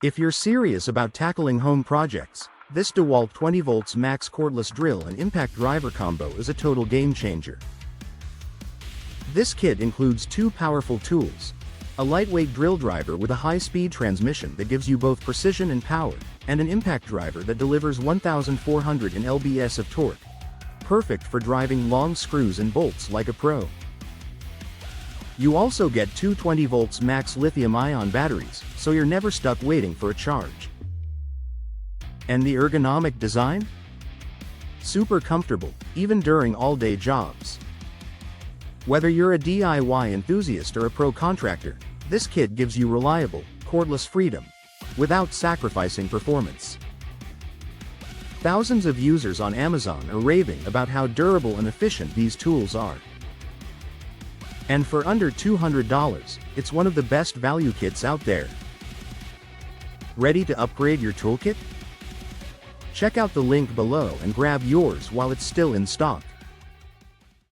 If you're serious about tackling home projects, this DEWALT 20 volts max cordless drill and impact driver combo is a total game changer. This kit includes two powerful tools: a lightweight drill driver with a high-speed transmission that gives you both precision and power, and an impact driver that delivers 1,400 lbs of torque. Perfect for driving long screws and bolts like a pro. You also get two 20 volts max lithium-ion batteries, so you're never stuck waiting for a charge. And the ergonomic design? Super comfortable, even during all-day jobs. Whether you're a DIY enthusiast or a pro contractor, this kit gives you reliable, cordless freedom, without sacrificing performance. Thousands of users on Amazon are raving about how durable and efficient these tools are. And for under $200, it's one of the best value kits out there. Ready to upgrade your toolkit? Check out the link below and grab yours while it's still in stock.